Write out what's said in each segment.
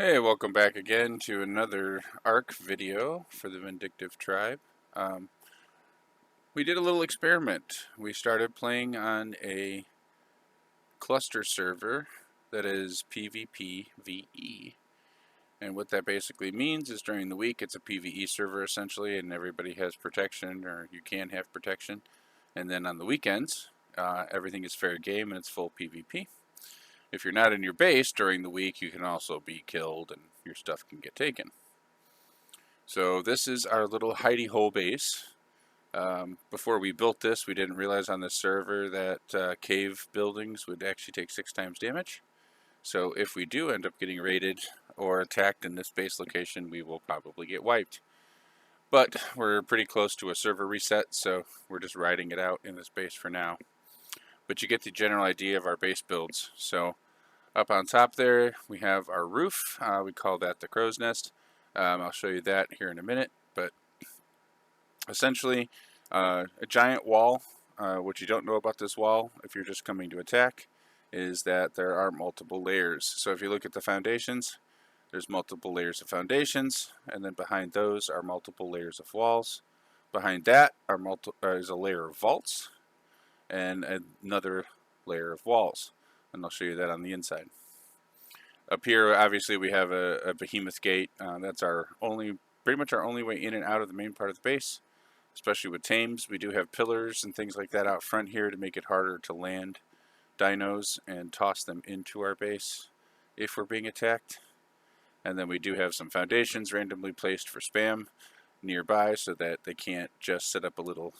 Hey, welcome back again to another ARK video for the Vindictive tribe. Um, we did a little experiment. We started playing on a cluster server that is PVPVE. And what that basically means is during the week it's a PvE server essentially, and everybody has protection, or you can have protection. And then on the weekends, everything is fair game and it's full PvP. If you're not in your base during the week, you can also be killed and your stuff can get taken. So this is our little hidey hole base. Before we built this, we didn't realize on this server that cave buildings would actually take 6 times damage. So if we do end up getting raided or attacked in this base location, we will probably get wiped. But we're pretty close to a server reset, so we're just riding it out in this base for now. But you get the general idea of our base builds. So up on top there, we have our roof. We call that the crow's nest. I'll show you that here in a minute. But essentially, a giant wall. What you don't know about this wall, if you're just coming to attack, is that there are multiple layers. So if you look at the foundations, there's multiple layers of foundations, and then behind those are multiple layers of walls. Behind that is a layer of vaults and another layer of walls. And I'll show you that on the inside. Up here, obviously, we have a behemoth gate. That's pretty much our only way in and out of the main part of the base, especially with tames. We do have pillars and things like that out front here to make it harder to land dinos and toss them into our base if we're being attacked. And then we do have some foundations randomly placed for spam nearby so that they can't just set up a little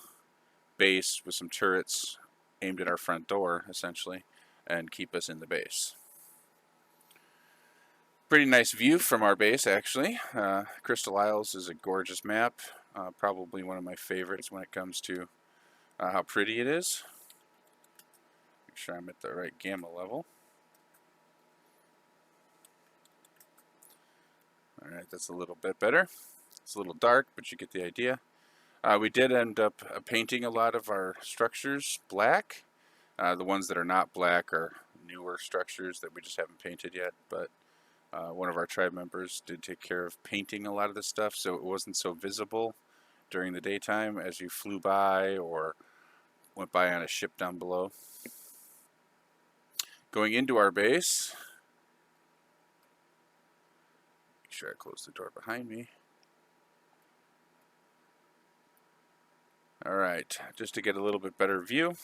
base with some turrets aimed at our front door, essentially, and keep us in the base. Pretty nice view from our base, actually. Crystal Isles is a gorgeous map, probably one of my favorites when it comes to how pretty it is. Make sure I'm at the right gamma level. Alright, that's a little bit better. It's a little dark, but you get the idea. We did end up painting a lot of our structures black. The ones that are not black are newer structures that we just haven't painted yet, but one of our tribe members did take care of painting a lot of this stuff so it wasn't so visible during the daytime as you flew by or went by on a ship down below. Going into our base, make sure I close the door behind me. Alright, just to get a little bit better view.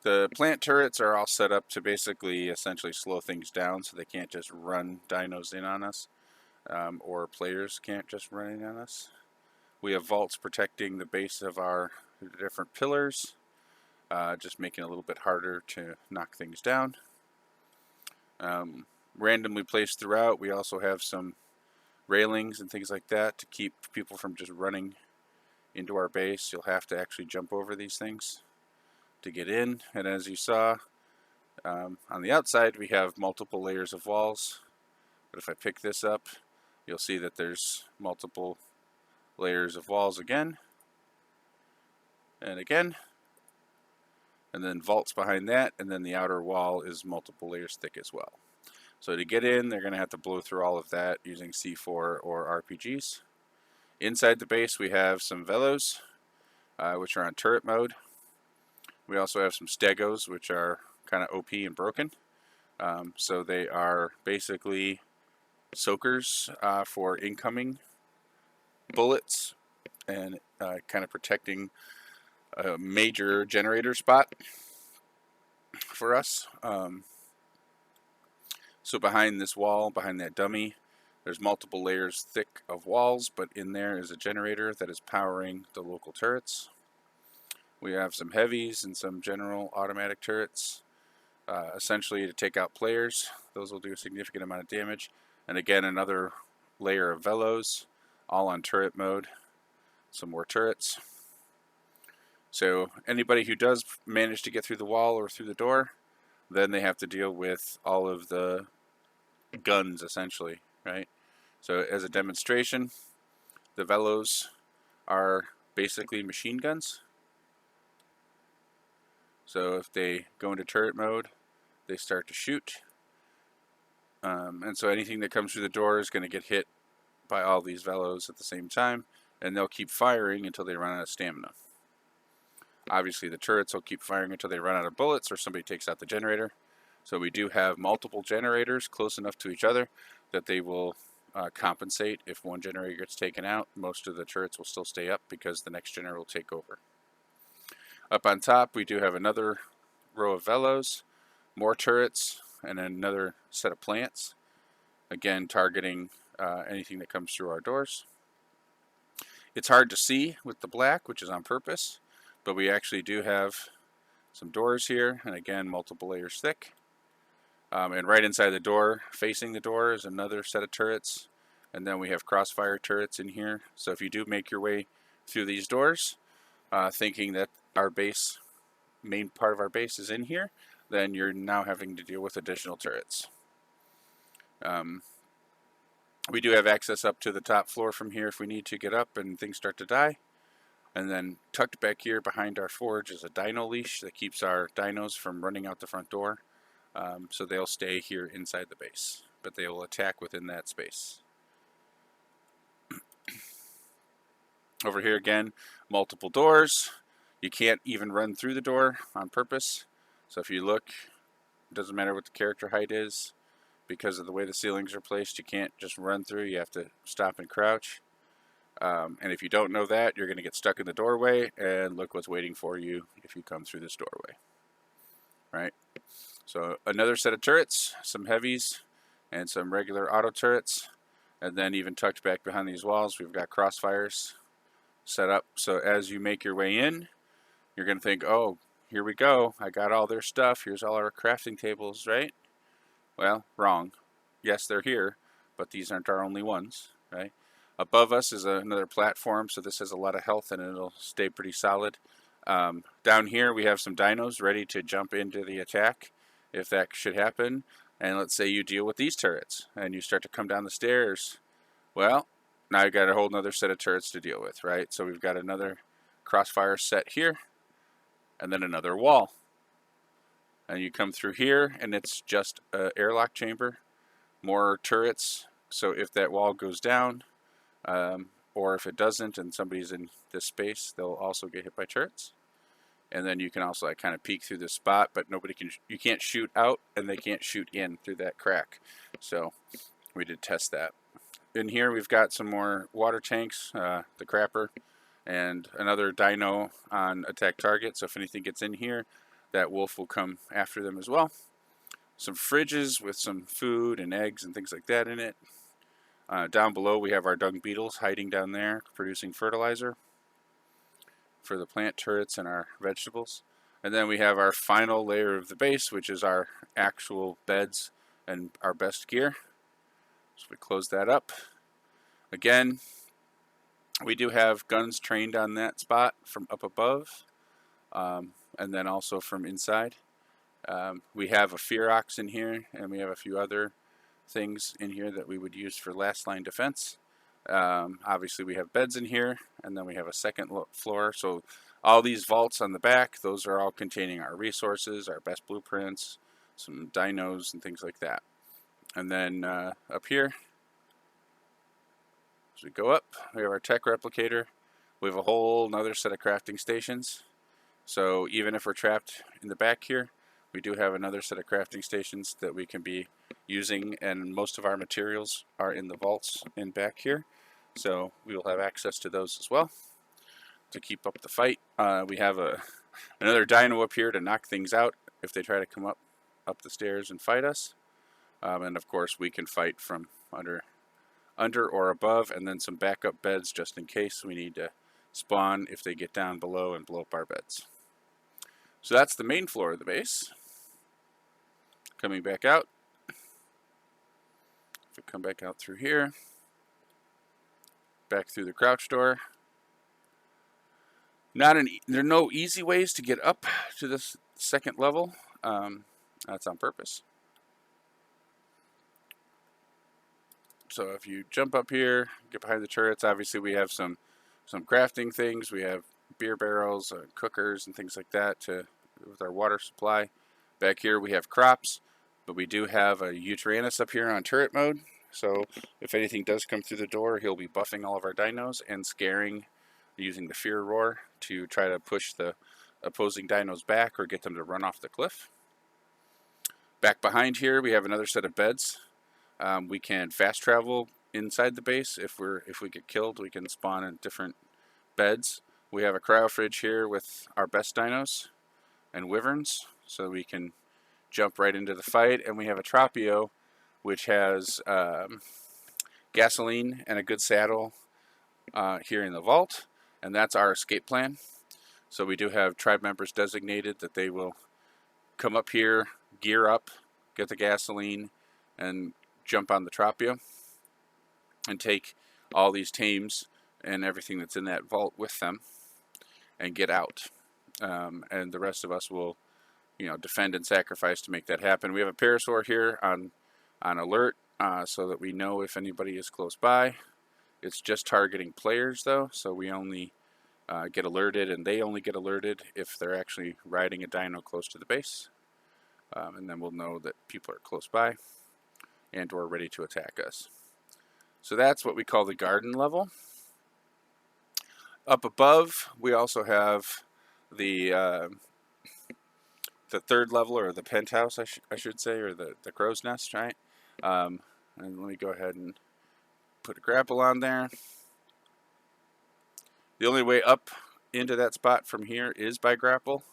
The plant turrets are all set up to basically essentially slow things down so they can't just run dinos in on us, or players can't just run in on us. We have vaults protecting the base of our different pillars, just making it a little bit harder to knock things down. Randomly placed throughout, we also have some railings and things like that to keep people from just running into our base. You'll have to actually jump over these things to get in, and as you saw on the outside we have multiple layers of walls, but if I pick this up you'll see that there's multiple layers of walls again and again, and then vaults behind that, and then the outer wall is multiple layers thick as well. So to get in, they're going to have to blow through all of that using C4 or RPGs. Inside the base we have some velos, which are on turret mode. We also have some stegos, which are kind of OP and broken. So they are basically soakers for incoming bullets and kind of protecting a major generator spot for us. So behind this wall, behind that dummy, there's multiple layers thick of walls, but in there is a generator that is powering the local turrets. We have some heavies and some general automatic turrets, essentially to take out players. Those will do a significant amount of damage. And again, another layer of velos, all on turret mode. Some more turrets. So anybody who does manage to get through the wall or through the door, then they have to deal with all of the guns, essentially, right? So as a demonstration, the velos are basically machine guns. So if they go into turret mode, they start to shoot. And so anything that comes through the door is going to get hit by all these velos at the same time, and they'll keep firing until they run out of stamina. Obviously the turrets will keep firing until they run out of bullets or somebody takes out the generator. So we do have multiple generators close enough to each other that they will compensate. If one generator gets taken out, most of the turrets will still stay up because the next generator will take over. Up on top we do have another row of velos, more turrets, and another set of plants, again targeting anything that comes through our doors. It's hard to see with the black, which is on purpose, but we actually do have some doors here, and again multiple layers thick. And right inside the door, facing the door, is another set of turrets, and then we have crossfire turrets in here. So if you do make your way through these doors, thinking that our base, main part of our base is in here, then you're now having to deal with additional turrets. We do have access up to the top floor from here if we need to get up and things start to die. And then tucked back here behind our forge is a dino leash that keeps our dinos from running out the front door. So they'll stay here inside the base, but they will attack within that space. Over here again, multiple doors. You can't even run through the door on purpose. So if you look, it doesn't matter what the character height is. Because of the way the ceilings are placed, you can't just run through. You have to stop and crouch. And if you don't know that, you're going to get stuck in the doorway, and look what's waiting for you if you come through this doorway. Right? So another set of turrets, some heavies, and some regular auto turrets. And then even tucked back behind these walls, we've got crossfires set up. So as you make your way in, you're going to think, oh, here we go. I got all their stuff. Here's all our crafting tables, right? Well, wrong. Yes, they're here, but these aren't our only ones, right? Above us is another platform, so this has a lot of health and it'll stay pretty solid. Down here we have some dinos ready to jump into the attack if that should happen. And let's say you deal with these turrets and you start to come down the stairs. Well, now you've got a whole other set of turrets to deal with, right? So we've got another crossfire set here and then another wall. And you come through here and it's just an airlock chamber, more turrets. So if that wall goes down, or if it doesn't and somebody's in this space, they'll also get hit by turrets. And then you can also kind of peek through this spot, but you can't shoot out and they can't shoot in through that crack. So we did test that. In here we've got some more water tanks, the crapper, and another dino on attack target. So if anything gets in here, that wolf will come after them as well. Some fridges with some food and eggs and things like that in it. Down below we have our dung beetles hiding down there producing fertilizer for the plant turrets and our vegetables. And then we have our final layer of the base, which is our actual beds and our best gear. So we close that up. Again, we do have guns trained on that spot from up above. And then also from inside. We have a Fearox in here, and we have a few other things in here that we would use for last line defense. Obviously we have beds in here, and then we have a second floor. So all these vaults on the back, those are all containing our resources, our best blueprints, some dinos and things like that. And then up here, as we go up, we have our tech replicator. We have a whole another set of crafting stations. So even if we're trapped in the back here, we do have another set of crafting stations that we can be using, and most of our materials are in the vaults in back here. So we will have access to those as well to keep up the fight. We have another dino up here to knock things out if they try to come up the stairs and fight us. And of course we can fight from under or above, and then some backup beds just in case we need to spawn if they get down below and blow up our beds. So that's the main floor of the base. Coming back out. If we come back out through here, back through the crouch door. There are no easy ways to get up to this second level. That's on purpose. So if you jump up here, get behind the turrets, obviously we have some crafting things. We have beer barrels, cookers, and things like that to with our water supply. Back here we have crops, but we do have a Utyrannus up here on turret mode. So if anything does come through the door, he'll be buffing all of our dinos and scaring, using the fear roar to try to push the opposing dinos back or get them to run off the cliff. Back behind here we have another set of beds. We can fast travel inside the base. If we get killed, we can spawn in different beds. We have a cryo fridge here with our best dinos and wyverns, so we can jump right into the fight. And we have a Tropio, which has gasoline and a good saddle here in the vault, and that's our escape plan. So we do have tribe members designated that they will come up here, gear up, get the gasoline, and jump on the Tropio and take all these tames and everything that's in that vault with them and get out. And the rest of us will, defend and sacrifice to make that happen. We have a Parasaur here on alert so that we know if anybody is close by. It's just targeting players though, so we only get alerted, and they only get alerted if they're actually riding a dino close to the base. And then we'll know that people are close by and or ready to attack us. So that's what we call the garden level. Up above, we also have the third level, or the penthouse, I should say, or the crow's nest, right? And let me go ahead and put a grapple on there. The only way up into that spot from here is by grapple.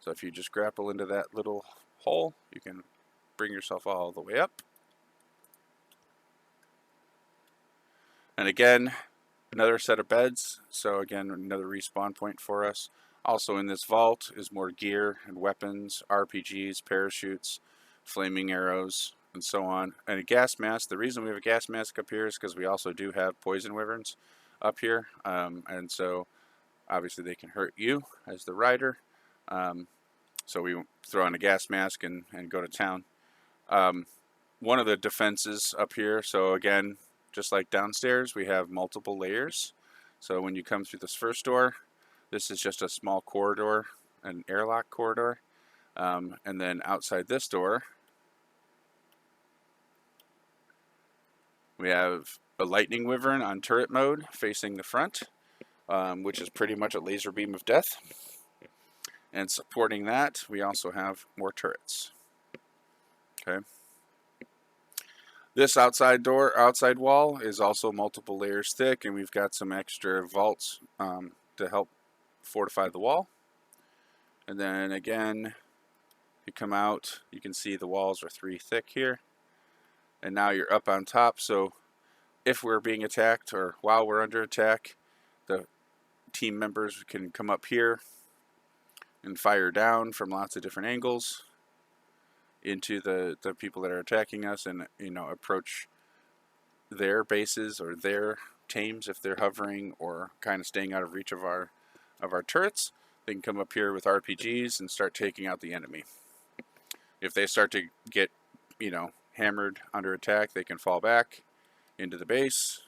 So if you just grapple into that little hole, you can bring yourself all the way up. And again, another set of beds. So again, another respawn point for us. Also in this vault is more gear and weapons, RPGs, parachutes, flaming arrows, and so on. And a gas mask. The reason we have a gas mask up here is because we also do have poison wyverns up here. And so obviously they can hurt you as the rider. So we throw on a gas mask and go to town. One of the defenses up here, so again, just like downstairs, we have multiple layers. So when you come through this first door, this is just a small corridor, an airlock corridor. And then outside this door, we have a lightning wyvern on turret mode facing the front, which is pretty much a laser beam of death. And supporting that, we also have more turrets. Okay. This outside wall is also multiple layers thick, and we've got some extra vaults to help fortify the wall. And then again, you come out, you can see the walls are 3 thick here. And now you're up on top, so if we're being attacked or while we're under attack, the team members can come up here and fire down from lots of different angles into the people that are attacking us, and approach their bases or their tames if they're hovering or kind of staying out of reach of our turrets. They can come up here with RPGs and start taking out the enemy. If they start to get hammered under attack, they can fall back into the base.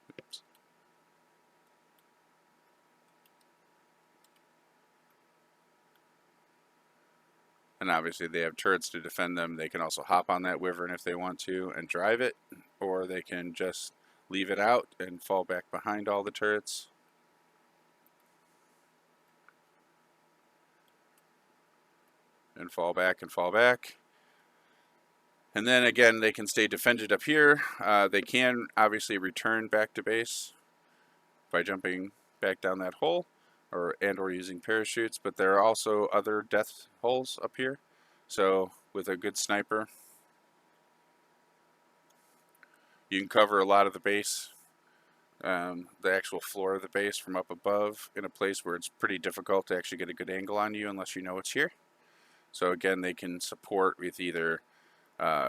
Oops. And obviously they have turrets to defend them. They can also hop on that wyvern if they want to and drive it, or they can just leave it out and fall back behind all the turrets. And fall back and fall back. And then again, they can stay defended up here. They can obviously return back to base by jumping back down that hole, or using parachutes, but there are also other death holes up here. So with a good sniper, you can cover a lot of the base, the actual floor of the base from up above, in a place where it's pretty difficult to actually get a good angle on you unless you know it's here. So again, they can support with either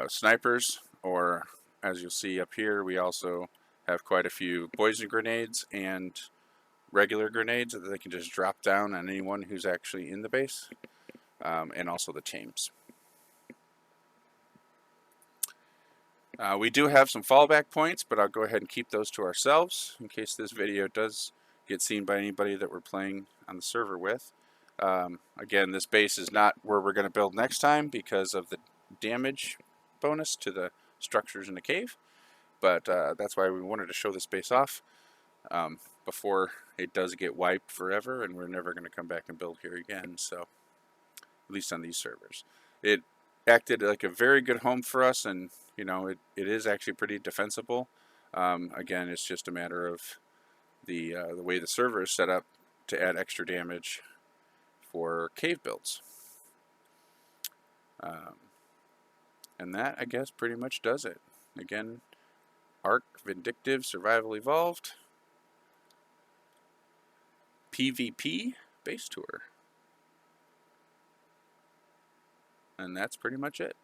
snipers, or as you'll see up here, we also have quite a few poison grenades and regular grenades that they can just drop down on anyone who's actually in the base, and also the tames. We do have some fallback points, but I'll go ahead and keep those to ourselves in case this video does get seen by anybody that we're playing on the server with. Again, this base is not where we're going to build next time because of the damage bonus to the structures in the cave, but that's why we wanted to show this base off before it does get wiped forever and we're never going to come back and build here again. So at least on these servers, it acted like a very good home for us, and you know, it is actually pretty defensible. Again, it's just a matter of the way the server is set up to add extra damage for cave builds. And that, I guess, pretty much does it. Again, ARK, Vindictive, Survival Evolved, PVP base tour. And that's pretty much it.